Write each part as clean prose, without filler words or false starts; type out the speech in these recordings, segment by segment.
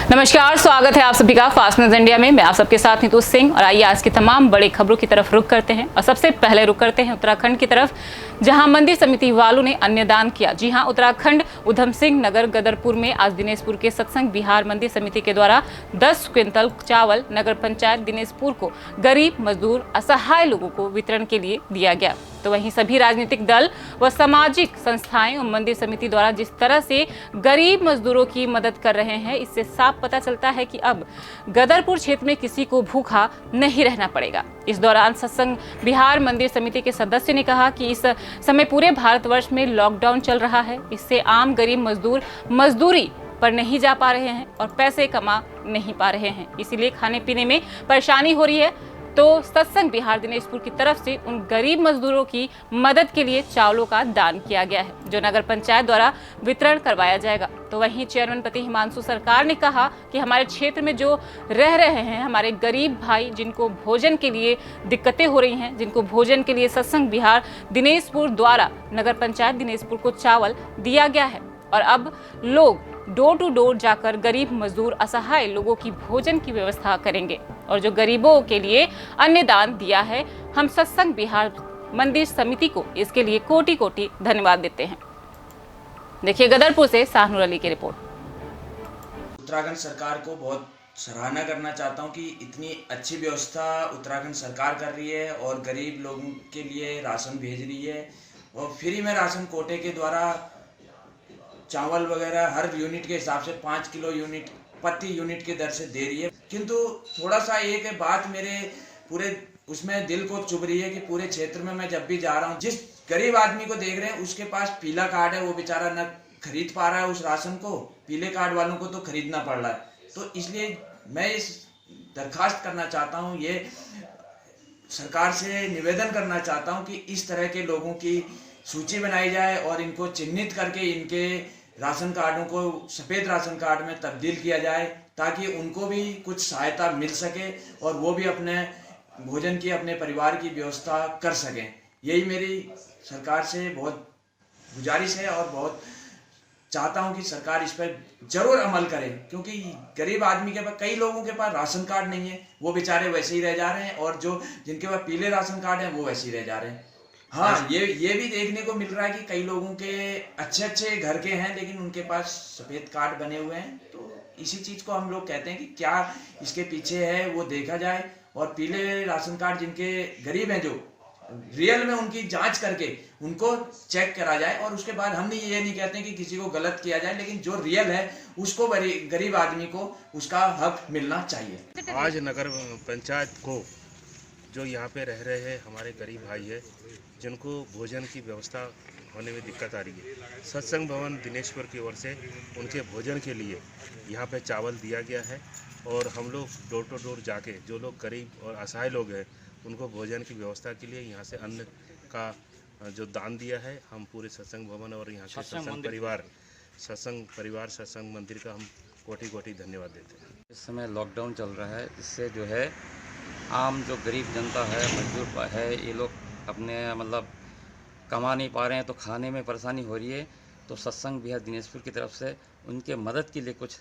नमस्कार, स्वागत है आप सभी का फास्ट न्यूज इंडिया में। मैं आप सबके साथ नीतू सिंह और आइए आज की तमाम बड़ी खबरों की तरफ रुख करते हैं। और सबसे पहले रुख करते हैं उत्तराखंड की तरफ, जहां मंदिर समिति वालों ने अन्नदान किया। जी हां, उत्तराखंड उधम सिंह नगर गदरपुर में आज दिनेशपुर के सत्संग विहार मंदिर समिति के द्वारा 10 क्विंटल चावल नगर पंचायत दिनेशपुर को गरीब, मजदूर, असहाय लोगों को वितरण के लिए दिया गया। तो वहीं सभी राजनीतिक दल व सामाजिक संस्थाएं और मंदिर समिति द्वारा जिस तरह से गरीब मजदूरों की मदद कर रहे हैं, इससे साफ पता चलता है कि अब गदरपुर क्षेत्र में किसी को भूखा नहीं रहना पड़ेगा। इस दौरान सत्संग विहार मंदिर समिति के सदस्य ने कहा कि इस समय पूरे भारतवर्ष में लॉकडाउन चल रहा है, इससे आम गरीब मजदूर मजदूरी पर नहीं जा पा रहे हैं और पैसे कमा नहीं पा रहे हैं, इसीलिए खाने पीने में परेशानी हो रही है। तो सत्संग विहार दिनेशपुर की तरफ से उन गरीब मजदूरों की मदद के लिए चावलों का दान किया गया है, जो नगर पंचायत द्वारा वितरण करवाया जाएगा। तो वहीं चेयरमैन पति हिमांशु सरकार ने कहा कि हमारे क्षेत्र में जो रह रहे हैं हमारे गरीब भाई, जिनको भोजन के लिए दिक्कतें हो रही हैं, जिनको भोजन के लिए सत्संग विहार दिनेशपुर द्वारा नगर पंचायत दिनेशपुर को चावल दिया गया है और अब लोग डोर टू डोर जाकर गरीब, मजदूर, असहाय लोगों की भोजन की व्यवस्था करेंगे। और जो गरीबों के लिए अन्नदान दिया है, हम सत्संग विहार मंदिर समिति को इसके लिए कोटि कोटि धन्यवाद देते हैं। देखिए गदरपुर से शाहनूर अली की रिपोर्ट। उत्तराखंड सरकार को बहुत सराहना करना चाहता हूं कि इतनी अच्छी व्यवस्था उत्तराखंड सरकार कर रही है और गरीब लोगों के लिए राशन भेज रही है और फ्री में राशन कोटे के द्वारा चावल वगैरह हर यूनिट के हिसाब से 5 किलो यूनिट प्रति यूनिट के दर से दे रही है। किंतु थोड़ा सा एक बात मेरे पूरे उसमें दिल को चुभ रही है कि पूरे क्षेत्र में मैं जब भी जा रहा हूँ, जिस गरीब आदमी को देख रहे हैं उसके पास पीला कार्ड है, वो बेचारा न खरीद पा रहा है उस राशन को, पीले कार्ड वालों को तो खरीदना पड़ रहा है। तो इसलिए मैं इस दरखास्त करना चाहता हूँ, ये सरकार से निवेदन करना चाहता हूँ कि इस तरह के लोगों की सूची बनाई जाए और इनको चिन्हित करके इनके राशन कार्डों को सफ़ेद राशन कार्ड में तब्दील किया जाए, ताकि उनको भी कुछ सहायता मिल सके और वो भी अपने भोजन की, अपने परिवार की व्यवस्था कर सकें। यही मेरी सरकार से बहुत गुजारिश है और बहुत चाहता हूं कि सरकार इस पर जरूर अमल करे, क्योंकि गरीब आदमी के पास, कई लोगों के पास राशन कार्ड नहीं है, वो बेचारे वैसे ही रह जा रहे हैं और जो जिनके पास पीले राशन कार्ड है वो वैसे ही रह जा रहे हैं। हाँ, ये भी देखने को मिल रहा है कि कई लोगों के अच्छे घर के हैं लेकिन उनके पास सफ़ेद कार्ड बने हुए हैं। तो इसी चीज़ को हम लोग कहते हैं कि क्या इसके पीछे है वो देखा जाए और पीले राशन कार्ड जिनके गरीब हैं, जो रियल में उनकी जांच करके उनको चेक करा जाए। और उसके बाद हम ये नहीं कहते कि किसी को गलत किया जाए, लेकिन जो रियल है उसको गरीब आदमी को उसका हक मिलना चाहिए। आज नगर पंचायत को जो यहाँ पे रह रहे हैं हमारे गरीब भाई है, जिनको भोजन की व्यवस्था होने में दिक्कत आ रही है, सत्संग भवन दिनेशपुर की ओर से उनके भोजन के लिए यहाँ पे चावल दिया गया है और हम लोग डोर टू डोर जाके जो लोग गरीब और असहाय लोग हैं उनको भोजन की व्यवस्था के लिए यहाँ से अन्न का जो दान दिया है, हम पूरे सत्संग भवन और यहाँ के सत्संग परिवार सत्संग मंदिर का हम कोटि कोटि धन्यवाद देते हैं। इस समय लॉकडाउन चल रहा है, इससे जो है आम जो गरीब जनता है, मजदूर है, ये लोग अपने मतलब कमा नहीं पा रहे हैं तो खाने में परेशानी हो रही है। तो सत्संग विहार दिनेशपुर की तरफ से उनके मदद के लिए कुछ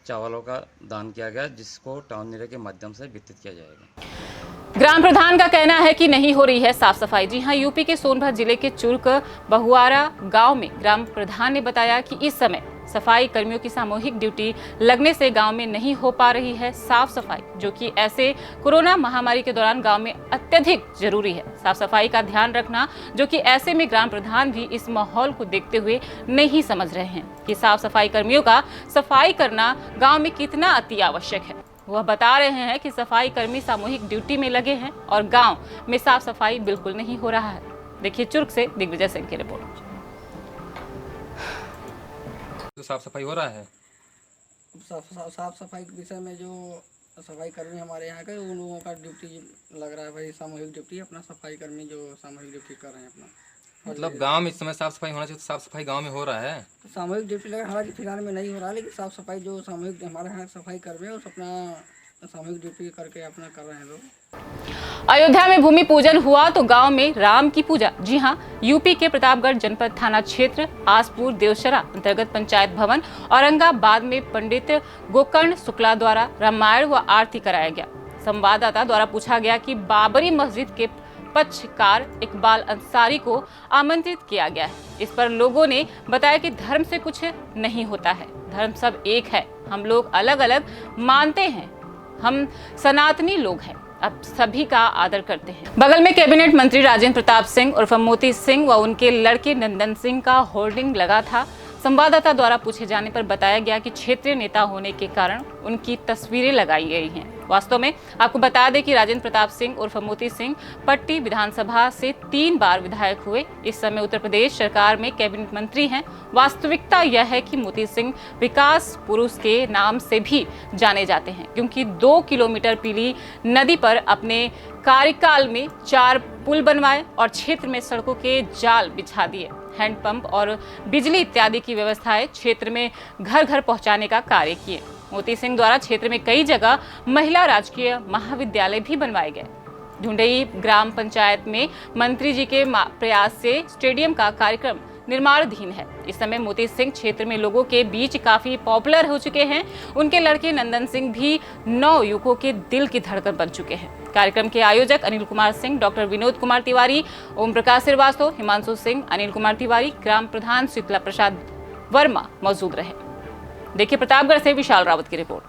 चावलों का दान किया गया, जिसको टाउन एरिया के माध्यम से वितरित किया जाएगा। ग्राम प्रधान का कहना है कि नहीं हो रही है साफ सफाई। जी हां, यूपी के सोनभद्र जिले के चुर्क बहुआरा गांव में ग्राम प्रधान ने बताया कि इस समय सफाई कर्मियों की सामूहिक ड्यूटी लगने से गांव में नहीं हो पा रही है साफ सफाई, जो कि ऐसे कोरोना महामारी के दौरान गांव में अत्यधिक जरूरी है। साफ सफाई का ध्यान रखना, जो कि ऐसे में ग्राम प्रधान भी इस माहौल को देखते हुए नहीं समझ रहे हैं कि साफ सफाई कर्मियों का सफाई करना गाँव में कितना अति आवश्यक है। वह बता रहे हैं कि सफाई कर्मी सामूहिक ड्यूटी में लगे हैं और गाँव में साफ सफाई बिल्कुल नहीं हो रहा है। देखिए चुर्क से दिग्विजय सिंह की रिपोर्ट। तो साफ सफाई हो रहा है। साफ सफाई के विषय में जो सफाई कर्मी हमारे यहाँ के, उन लोगों का ड्यूटी लग रहा है भाई, सामूहिक ड्यूटी, अपना सफाई कर्मी जो सामूहिक ड्यूटी कर रहे हैं अपना। मतलब गांव में इस समय साफ सफाई होना चाहिए, तो साफ सफाई गांव में हो रहा है। तो सामूहिक ड्यूटी लगा हमारी फिलहाल में नहीं हो रहा, लेकिन साफ सफाई जो सामूहिक हमारे यहाँ सफाई कर्मी है उस अपना सामूहिक ड्यूटी करके अपना कर रहे हैं लोग। अयोध्या में भूमि पूजन हुआ तो गांव में राम की पूजा। जी हां, यूपी के प्रतापगढ़ जनपद थाना क्षेत्र आसपुर देवसरा अंतर्गत पंचायत भवन औरंगाबाद में पंडित गोकर्ण शुक्ला द्वारा रामायण व आरती कराया गया। संवाददाता द्वारा पूछा गया कि बाबरी मस्जिद के पक्षकार इकबाल अंसारी को आमंत्रित किया गया है। इस पर लोगों ने बताया कि धर्म से कुछ नहीं होता है, धर्म सब एक है, हम लोग अलग अलग मानते हैं, हम सनातनी लोग हैं, अब सभी का आदर करते हैं। बगल में कैबिनेट मंत्री राजेंद्र प्रताप सिंह उर्फ मोती सिंह व उनके लड़के नंदन सिंह का होर्डिंग लगा था। संवाददाता द्वारा पूछे जाने पर बताया गया कि क्षेत्रीय नेता होने के कारण उनकी तस्वीरें लगाई गई हैं। वास्तव में आपको बता दें कि राजेंद्र प्रताप सिंह उर्फ मोती सिंह पट्टी विधानसभा से 3 बार विधायक हुए। इस समय उत्तर प्रदेश सरकार में कैबिनेट मंत्री हैं। वास्तविकता यह है कि मोती सिंह विकास पुरुष के नाम से भी जाने जाते हैं, क्योंकि 2 किलोमीटर पीली नदी पर अपने कार्यकाल में 4 पुल बनवाए और क्षेत्र में सड़कों के जाल बिछा दिए। हैंडपंप और बिजली इत्यादि की व्यवस्थाएं क्षेत्र में घर घर पहुंचाने का कार्य किए। मोती सिंह द्वारा क्षेत्र में कई जगह महिला राजकीय महाविद्यालय भी बनवाए गए। ढूंढई ग्राम पंचायत में मंत्री जी के प्रयास से स्टेडियम का कार्यक्रम निर्माणाधीन है। इस समय मोती सिंह क्षेत्र में लोगों के बीच काफी पॉपुलर हो चुके हैं। उनके लड़के नंदन सिंह भी 9 युवकों के दिल की धड़कन बन चुके हैं। कार्यक्रम के आयोजक अनिल कुमार सिंह, डॉक्टर विनोद कुमार तिवारी, ओम प्रकाश श्रीवास्तव, हिमांशु सिंह, अनिल कुमार तिवारी, ग्राम प्रधान शीतला प्रसाद वर्मा मौजूद रहे। देखिए प्रतापगढ़ से विशाल रावत की रिपोर्ट।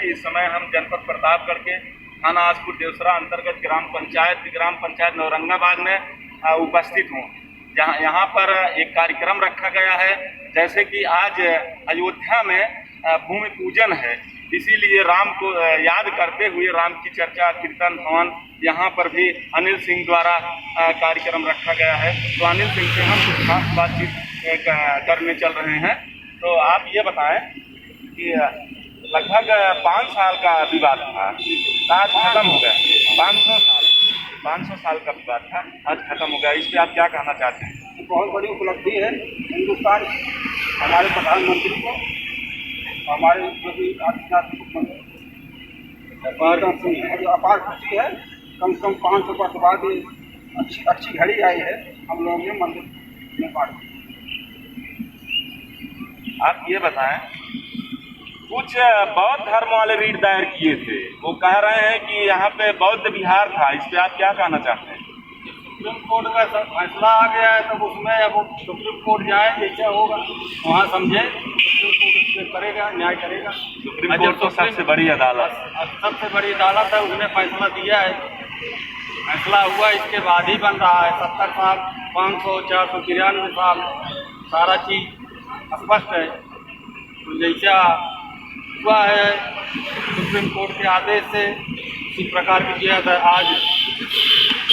इस समय हम जनपद प्रतापगढ़ के थाना आसपुर देवसरा अंतर्गत ग्राम पंचायत औरंगाबाद में उपस्थित हूँ, जहाँ यहाँ पर एक कार्यक्रम रखा गया है। जैसे कि आज अयोध्या में भूमि पूजन है, इसीलिए राम को याद करते हुए राम की चर्चा कीर्तन हवन यहाँ पर भी अनिल सिंह द्वारा कार्यक्रम रखा गया है। तो अनिल सिंह से हम कुछ खास बातचीत करने चल रहे हैं। तो आप ये बताएं कि लगभग 5 साल का विवाद था, आज खत्म हो गया। 500 साल का विवाद था, आज खत्म हो गया। इस पर आप क्या कहना चाहते हैं? बहुत बड़ी उपलब्धि है हिंदुस्तान, हमारे प्रधानमंत्री को, हमारे आदित्यनाथ मुख्यमंत्री अपार खुशी है। कम से कम 500 वर्ष बाद अच्छी घड़ी आई है, हम लोगों ने मंदिर में पाठ। आप ये बताएं, कुछ बौद्ध धर्म वाले रीट दायर किए थे, वो कह रहे हैं कि यहाँ पे बौद्ध विहार था, इस पे आप क्या कहना चाहते हैं? सुप्रीम कोर्ट का फैसला आ गया है, तब उसमें अब सुप्रीम कोर्ट जाए, जैसे होगा वहाँ समझे, सुप्रीम कोर्ट उस पर करेगा, न्याय करेगा। सुप्रीम कोर्ट तो सबसे बड़ी अदालत, सबसे बड़ी अदालत है, उसने फैसला दिया है, फैसला हुआ, इसके बाद ही बन रहा है। 70 साल 500 493 साल सारा चीज़ स्पष्ट है। तो जैसा हुआ है सुप्रीम कोर्ट के आदेश से, इसी प्रकार की किया था। आज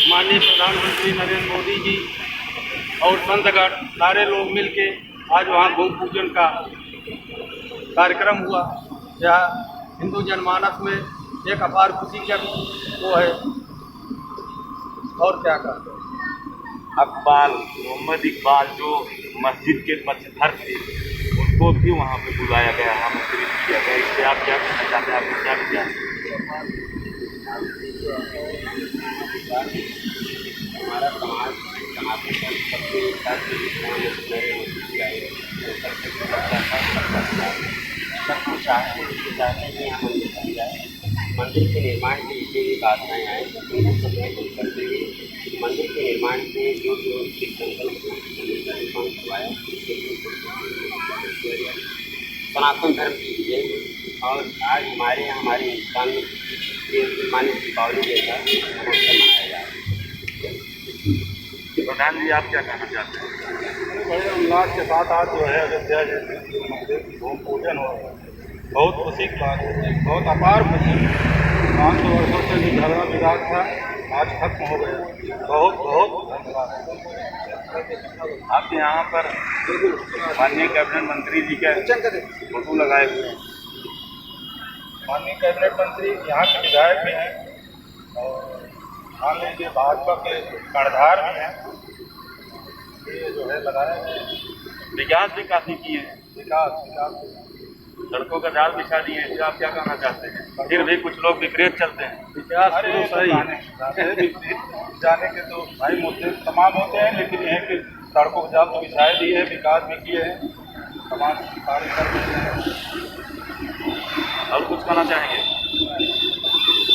माननीय प्रधानमंत्री नरेंद्र मोदी जी और संतगढ़ सारे लोग मिलके आज वहाँ भूमि पूजन का कार्यक्रम हुआ। यह हिंदू जनमानस में एक अपार खुशी का वो है। और क्या कहते हैं, मोहम्मद इकबाल जो मस्जिद के पक्षधर थे, उनको भी वहाँ पे बुलाया गया, आमंत्रित किया गया। इससे आप क्या कहना चाहते हैं? आपको क्या विचार? हमारा समाज सब कुछ चाहते हैं मंदिर के निर्माण के लिए भी बाधाएँ आए, करते हुए मंदिर के निर्माण के जो संकल्प निर्माण करवाया, सनातन धर्म की विजय। और आज हमारे यहाँ हमारे हिंदुस्तान में मान्य दीपावली जैसा मनाया जा रहा है। प्रधान जी, आप क्या कहना चाहते हैं? बड़े उल्लास के साथ आज जो है अयोध्या जैसे मंदिर की भूमि पूजन हो, बहुत खुशी की बात है, बहुत अपार खुशी। 500 वर्षों से जो झगड़ा विवाद था आज खत्म हो गया। बहुत बहुत धन्यवाद। आपके यहाँ पर माननीय कैबिनेट मंत्री जी के फोटो लगाए हुए हैं। माननीय कैबिनेट मंत्री यहाँ के विधायक भी हैं और मान लीजिए भाजपा के कर्णधार भी हैं। ये जो है लगाए हुए विकास भी काफ़ी किए हैं। विकास सड़कों का जाल बिछा दिए हैं। आप क्या कहना चाहते हैं? फिर भी कुछ लोग विपरीत चलते हैं। विकास तो सही है, जाने के तो भाई मुद्दे तमाम होते हैं, लेकिन यह कि सड़कों का जाल तो बिछाए दिए हैं, विकास भी किए हैं, तमाम कार्य कर रहे हैं। और कुछ कहना चाहेंगे?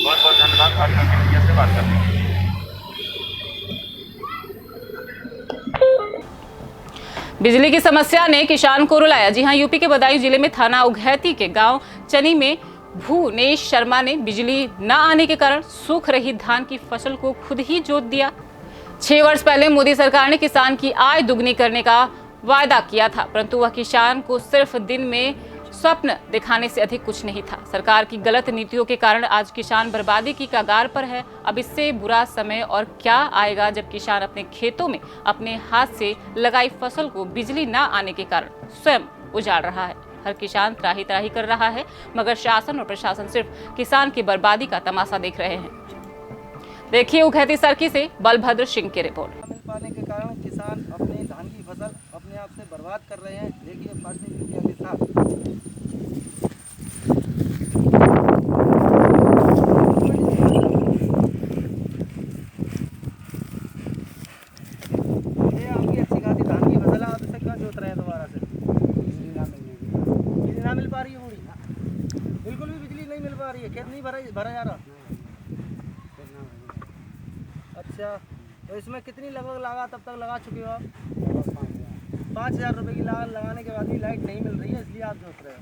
बहुत बहुत धन्यवाद भाजपा के मीडिया से बात करने के लिए। बिजली की समस्या ने किसान को रुलाया। जी हां, यूपी के बदायूं जिले में थाना उघैती के गांव चनी में भुवनेश शर्मा ने बिजली न आने के कारण सूख रही धान की फसल को खुद ही जोत दिया। 6 वर्ष पहले मोदी सरकार ने किसान की आय दुगनी करने का वायदा किया था, परंतु वह किसान को सिर्फ दिन में स्वप्न दिखाने से अधिक कुछ नहीं था। सरकार की गलत नीतियों के कारण आज किसान बर्बादी की कगार पर है। अब इससे बुरा समय और क्या आएगा जब किसान अपने खेतों में अपने हाथ से लगाई फसल को बिजली न आने के कारण स्वयं उजाड़ रहा है। हर किसान त्राही त्राही कर रहा है, मगर शासन और प्रशासन सिर्फ किसान की बर्बादी का तमाशा देख रहे हैं। देखिए उघैती सर्की से बलभद्र सिंह की रिपोर्ट। मिल पाने के कारण किसान अपने धान की फसल अपने आप से बर्बाद कर रहे हैं। देखिए फास्ट मीडिया के साथ ये आपकी अच्छी खासी धान की फसल है, आप इसे क्यों जोत रहे हैं दोबारा से? बिजली ना मिल पा रही है पूरी, बिल्कुल भी बिजली नहीं मिल पा रही है। खेत नहीं भरा जा रहा। अच्छा, तो इसमें कितनी लगभग लागत अब तक लगा चुके हो आप? 5,000 रुपये की लागत लगाने के बाद भी लाइट नहीं मिल रही है, इसलिए आप जोत रहे हो।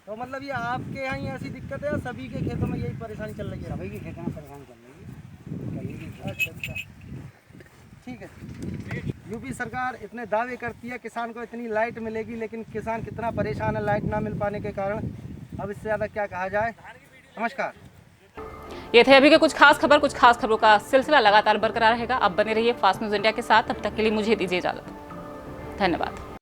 तो मतलब ये आपके यहाँ ही ऐसी दिक्कत है, सभी के खेतों में यही परेशानी चल रही है? सभी के खेतों में परेशानी चल रही है। अच्छा, ठीक है। यूपी सरकार इतने दावे करती है किसान को इतनी लाइट मिलेगी, लेकिन किसान कितना परेशान है लाइट ना मिल पाने के कारण। अब इससे ज़्यादा क्या कहा जाए। नमस्कार। ये थे अभी के कुछ खास खबरों का सिलसिला लगातार बरकरार रहेगा। आप बने रहिए फास्ट न्यूज इंडिया के साथ। तब तक के लिए मुझे दीजिए इजाजत। धन्यवाद।